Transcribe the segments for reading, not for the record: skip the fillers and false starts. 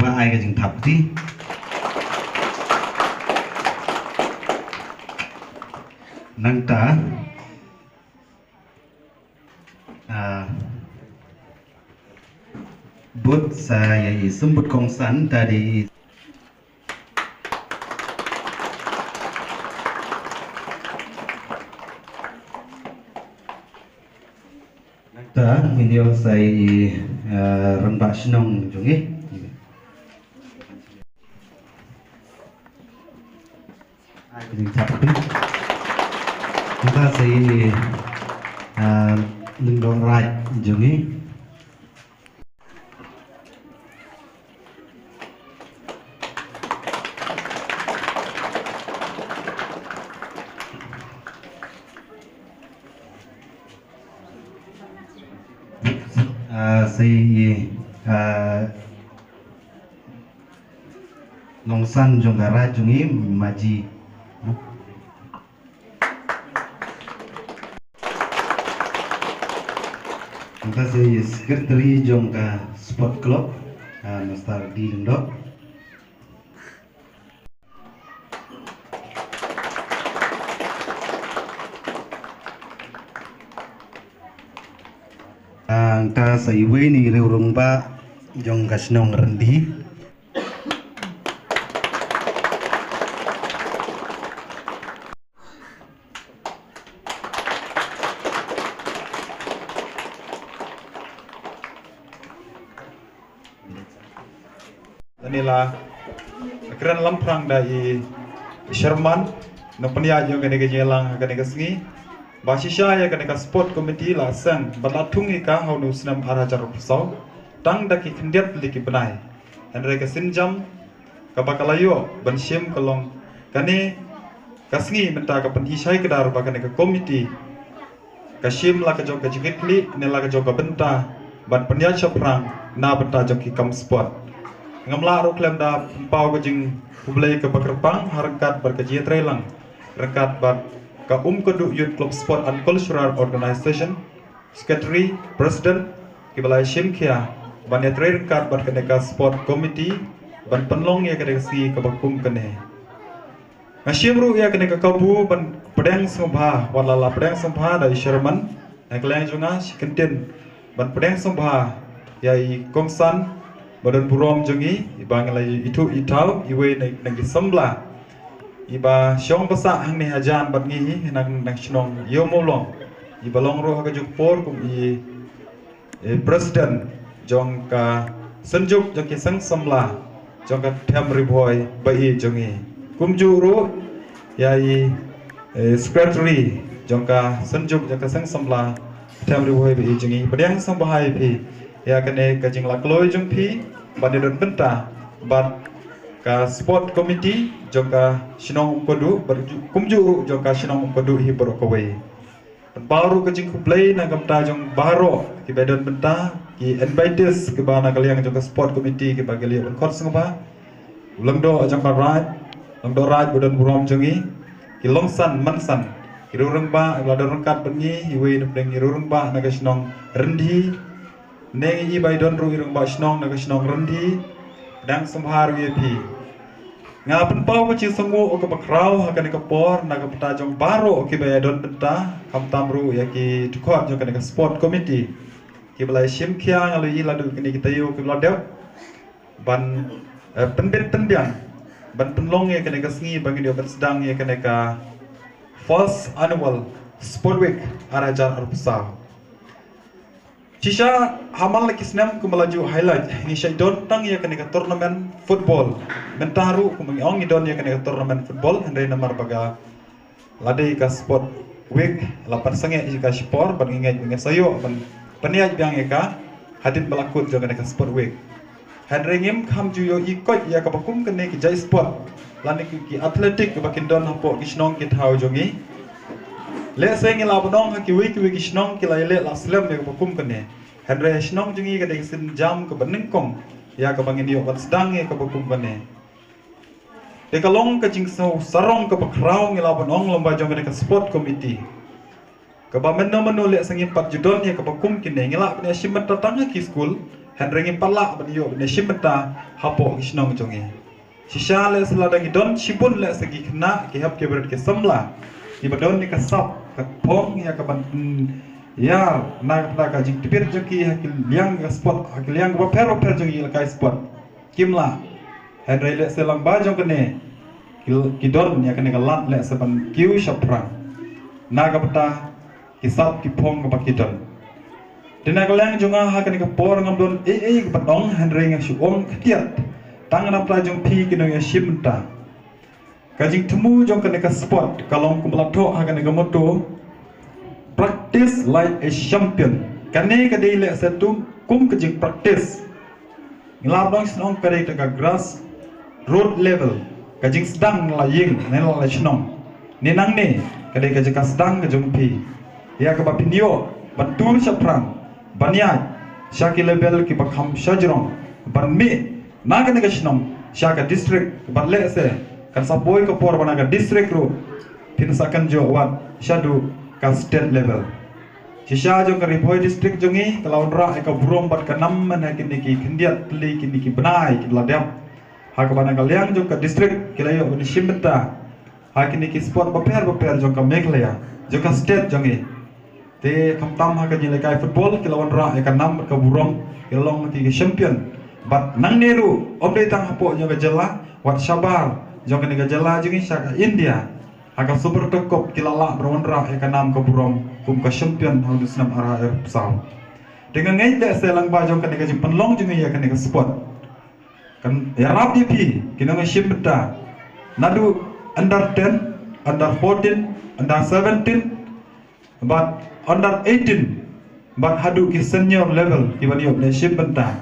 ว่าไอ้ก็จึงทับที่นังตาบุตรสายสมบุตรของสันตาดีta video saya rembak senong jungi ai cũng chặt đấy chúng ta sẽ lưng đòn right jungi si Longsan Jonggara Jungi Maji kita si sekretari Jongka Sport Club Nostar di Lendok ta sa iwe ni reurung ba jong kasnong rendi inilah keren lamprang dari Sherman no penia jong kene kejelang kene kesengi Basisha ya kaneka sport committee la sang balatung ika haunu senam arajar pesau tang daki kendiat liki benai Henry kesinjam kabakalayo bensim kolong kane kasngi menta ka penhisai kedar bakane ka committee kasim la ka jog ka jikli ne la ka jog ka benta ban penya chaprang na benta jog ki kam sport ngamla ro klem da pau ka jing publik ka bakrpang harkat berkaji trelang rekat bat ka keduk Youth Club Sport and Cultural Organization Secretary President kibalai Shimkia ban yatre kat ban keneka Sport Committee ban penlong ya keneka si kabakum kene ngashimru ya keneka kabu ban pedang sembah walala pedang sembah dari Sherman ngkleng junga sikenten ban pedang sembah yai Kongsan badan burom jungi ibang lai itu itau iwe nagi sembla iba siong basa hang ni hajan bat ngi nang nasionong yo molong iba long ro ka juk por kum i president jong ka senjuk jong ki sang samla jong ka tham riboy bai jong i kum ju ro yai secretary jong ka senjuk jong ka sang samla tham riboy bai jong i padang sang bahai phi ya kane ka jing lakloi jong phi badedon benta bat ka sport committee joka sinong kodu kumju joka sinong kodu hi berokawai baru ke jing play na gamta jong baro ki bedon benta ki invites ke bana kaliang joka sport committee ke bagali on course ngba ulangdo jong ka raj bodon burom jongi ki longsan mansan ki rurung ba lador rangkat bengi hiwe nupdeng ki rurung ba na ka sinong rendi nengi bai don ru irung ba sinong na ka sinong rendi dang sembharu ye phi ngapen pau ko chi sangu o ka bakrau ha kan ka por na ka pata jong baro ki ba don benta kam tamru ya ki tukot jong kan ka sport committee ki balai sim khia ngalu i ladu kini kita yu ki ladep ban penbet tenbian ban penlong ya kan ka sngi bagi dia ban sedang ya kan ka first annual sport week arajar arpsa Cisha hamal lagi senam kumalaju highlight ini saya don tang ya kena turnamen football mentaru kumengiong idon ya kena turnamen football hendai nomor baga ladai ka sport week 8 sange jika sport ban ingat sayo ban peniaj biang eka hadit balakut jo kena sport week hendai ngim kam juyo ikot ya ka bakum kena ki jai sport lani ki atletik ka bakin don hapo ki snong ki thau jongi le seng la bodong ki wi kisnong ki la le la slam ya bakum kene henre snong jungi ka ding sin jam ka baneng kong ya ka bangin yo ban sedang ya ka bakum kene de kalong ka jing so sarong ka bakrau ngila bodong lomba jong ka sport committee ka ba menno le seng 4 judon ya ka bakum kene ngila pne simat datang ki school Henry palak baniyo bani shimta hapo kisnong jongi. Shisha le selada gidon shibun le segi kena ki hap ke berat ke samla. Ki badon ni kasap ka pong ya ka ban ya na ka jing tipir joki hakil liang ka spot hakil liang ba pero per jongi la kai spot. Kimla Henry le selang ba jong kene kidon ya kene ka lat le seban kiu shaprang. Na ka bata kisap ki pong ka bakidon. Dina kalang junga hakan ka por ngam don ke badong Henry nga suong ketiat tangan apa jong pi kinong ya shimta kajing temu jong ka sport kalong kumlato hakan ka moto practice like a champion kane ka dei le satu kum kajing practice nglabang snong ka dei ka grass road level kajing sedang la ying nela la chnong ninang ne ka dei ka sedang ka jong pi ya ka bapinyo batur saprang Banyai, syaki level ki bakham shajrong, banmi, naga nega shnong, syaka district, batle se, kan saboy ka por banaga district ru, pinsakan jo wat, syadu ka state level. Shisha jo ka riboy district jongi, kalau nra eka burung bat ka nam mana kini ki kendiat tli kini ki benai ki ladam. Haka banaga liang jo ka district kilayo bani shimbeta, hakini ki sport baper jo ka Meghalaya, jo ka state jongi. Te kamtam ha ka jile kai football kilawan ra ka nam ka burong kilong ti champion bat nang neru omde tang hapo nya ka jela wat sabar jong ka jela jingi saka India ha super cup kilala brawan ra ka nam ka burong kum ka champion ha dusnam ara psau dengan ngai da selang ba jong ka jing penlong jingi ya ka sport kan ya rap di pi kinong shimbeta nadu under 10 under 14 under 17 but under 18 but hadu ki senior level ki bani op le shimbenta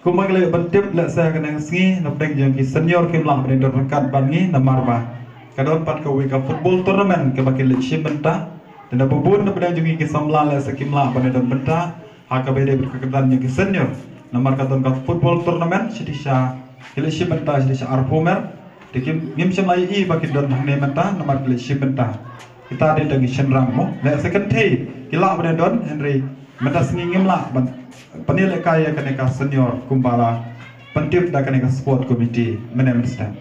kumang le bantip le sa kana sngi napdeng jeng ki senior ki mlang bani rekat bangi namarba kadon pat ka wika football tournament ke bakil le shimbenta tenda bubun napdeng jeng ki samla le sa ki mlang bani don benta ha ka bede berkedan jeng ki senior namar kadon ka football tournament sidisha ki le shimbenta sidisha arpomer dikim ngim semai I bakil don ne menta namar ki le shimbenta kita ada dengan senrang mo, le second day kila pada don Henry mentas ngingim lah panil kaya kaneka senior kumbala pentip da kaneka sport committee management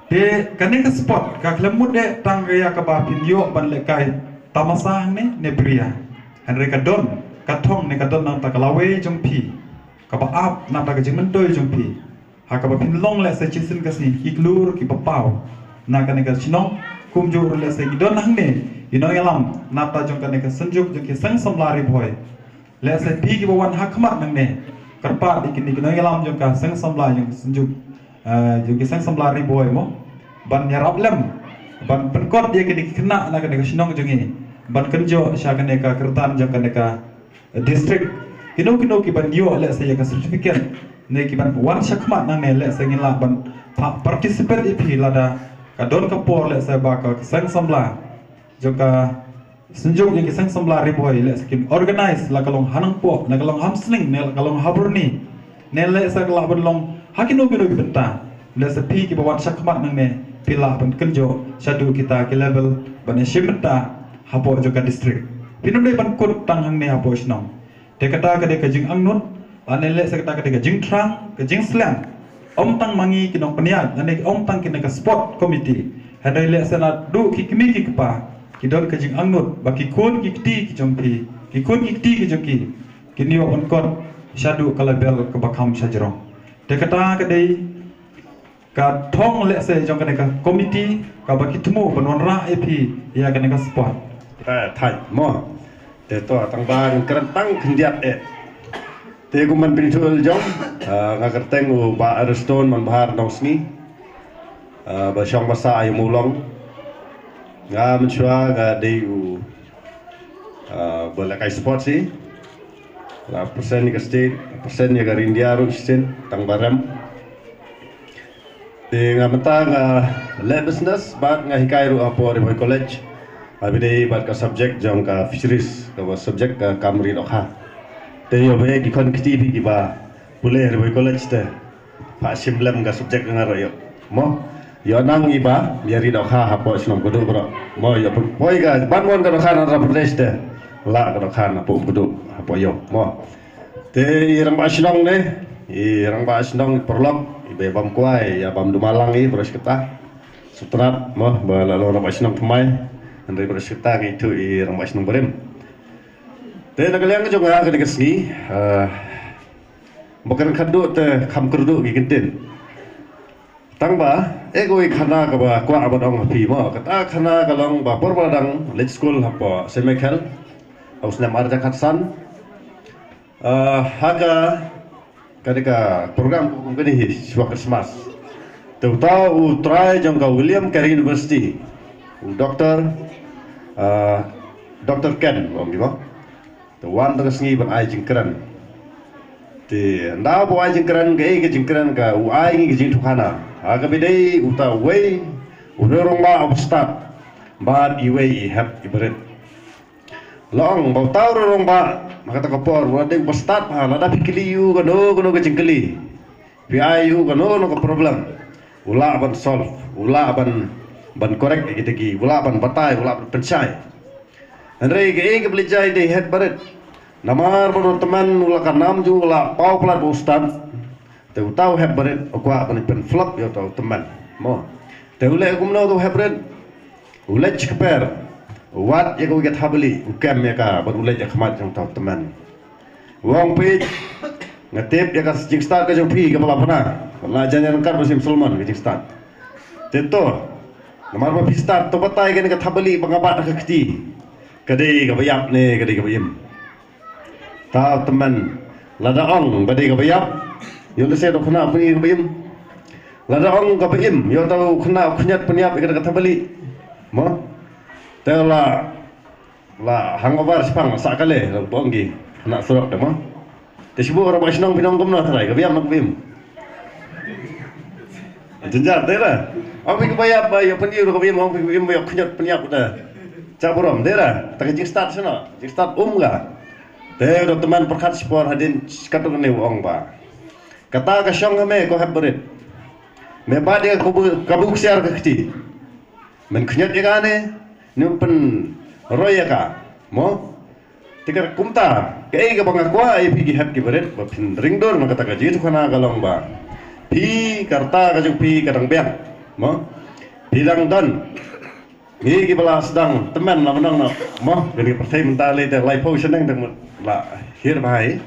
de kaneka sport ka klemut de tanggaya ka ba pinyo ban le kai tamasang ne bria Henry ka don katong ne ka don nang takalawe jongpi ka ba ap na ta ka jingmentoi jongpi ha ka ba pinlong le se chisin ka si iklur ki papau na kaneka chinong kumjur le se gidon hangne inong yalam nata jong kaneka senjuk jong ki sang samlari boy le se pi ki bawan hakmat nang ne karpa dikini inong yalam jong ka sang samla jong senjuk jong ki sang samlari boy mo ban yarap lem ban penkot dia kini kena na kaneka sinong jong ini ban kenjo sya kaneka kertan jong kaneka district kino ki ban dio le se ka certificate ne ki ban wan sakmat nang ne le se ngila ban participate ipi lada kadon kapor le sa baka sang samla joka senjuk yang sang samla riboy le skim organize la kalong hanang po la kalong hamsling ne la kalong haburni ne le sa kala bonlong hakino bino benta le sa pi ki bawan sakmat nang ne pila ban kenjo sadu kita ki level ban shimta hapo joka district pinu le ban kut tang hang ne hapo snong te kata ka de ka jing angnut ane le sa kata ka de ka jing trang ka jing slang om tang mangi kinong peniat ane om tang kinaka sport committee hadai le sana du ki kimi ki pa ki don ka jing angnut baki kun ki ti ki jongki ki kun ki ti ki jongki kini on kon shadu kala bel ka bakham sajrong te kata ka dei ka thong le se jong ka committee ka baki temu panon ra ep ya ka sport thai mo te to tang bang kerentang kendiat te kuman pintul jong ngakerteng u ba arston man bahar nosni ba syong masa ay mulong nga menchua ga de u bola kai sport si la persen ni state persen ni ga India ru isten tang baram te nga mata nga le business ba nga hikai ru apo riboy college abide ba ka subject jong ka fisheries ka subject ka kamri dokha te yo be ki kon kiti bi ba boleh riboy college te pa simlem ga subject ngaro yo mo yo nang iba biari dokha hapo snom kudu bro mo yo poi ga ban mon ga dokha na Pradesh te la ga dokha na po kudu hapo yo mo Te irang ba sinong ne, irang ba sinong perlok, ibe bam kuai, ya bam dumalang i beres kita. Sutrat mo ba lalu orang ba sinong pemai, andai beres kita gitu irang ba sinong berem. Te nagaliang juga kena kesini, bukan kado te kam kerdu gigintin. Tang ba, ego ikana kaba kuah abadong hapi mo, kata kana kalong ba perbadang let's school apa semekel, hausnya marja katsan. Haga kadika program kini swa Christmas. Tahu try jangka William Carey University. Dr. Ken, om gimana? Wan terus ngi ban ai jingkran. Ti nda bo ai jingkran ke jingkran ka ai ngi jing tukana. Haga bidai uta wei urong ma obstat. Bad iwei have ibret. Long bau tahu rong ba maka tak kapor wala ding bastat ha nada pikili yu kano ke jingkeli pi ayu kano ke problem ula ban solve ula ban correct gitu ki ula ban batai ula ban pencai andre ke belijai de head baret namar ban teman ula kanam ju ula pau plat ustad te tahu head baret akwa ban pen flop yo tahu teman mo te ule kumno tu head baret ule chikper wat ya kau habeli ukam ya ka berulai ya khamat jong tau teman wong pi ngatip ya ka jing start ka jong pi ka bala pana la jangan kar musim Sulman ka jing start teto namar ba pi start to batai ka habeli bangabat ka kti kadai ka bayap ne kadai ka bayim tau teman lada ong badai ka bayap yo le se do khna pi ka bayim lada ong ka bayim yo tau khna khnyat peniap ka habeli mo Tela la hangover sepang sakale la bongi nak surat demo. Tersebut orang Islam binong gomna trai kabiam nak bim. Jenjar tera. Apa ke bayar bayar pendiu kabiam orang bim bayar kenyat peniap dah. Caburom tera. Tak jing start sana. Jing start ga. Teh do teman perkat spor hadin katung ne wong ba. Kata ka syong me ko habret. Me ba dia kabuk siar ka kti. Men kenyat dia gane. Numpen roya ka mo tikar kumta kei ka banga kwa ai pigi hat ki beret ba pin ringdor maka ta jitu khana galong ba pi karta ka jung pi kadang beak mo bilang dan ngi ki bala sedang teman la menang mo gani pertai mentale te lai potion nang tang la hir bai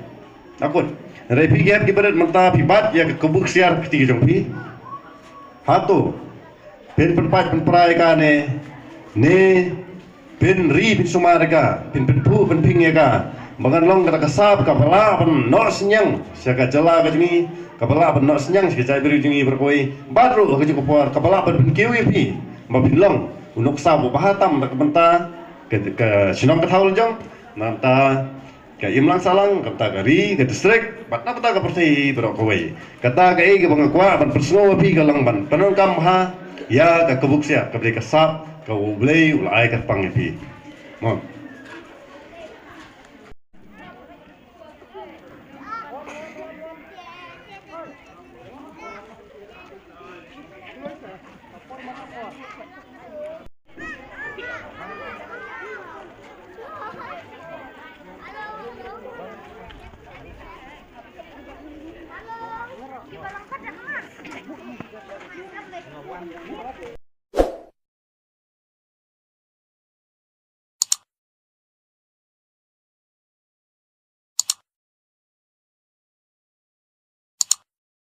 akut rei pi hat ki beret menta pi bat ya ke kubuk siar ki jung pi hatu pin penpat penprai ka ne pin ri pin sumarga pin pu pin pingega magan long kata kasab kapala pan no senyang siaga jala ka jingi kapala pan no senyang siaga jai beri jingi berkoi baru ka juko por kapala pan pin kiwi pi ma pin long unok sabu bahatam tak benta ke sinong ka thaul jong nanta ka imlang salang kata ka ri ka distrik batna kata ka perti berkoi kata ka ke bangakwa pan persno pi ka lang ban panon kam ha ya ka kubuk sia ka beri kasab kau beli ulai kat pangepi, mo.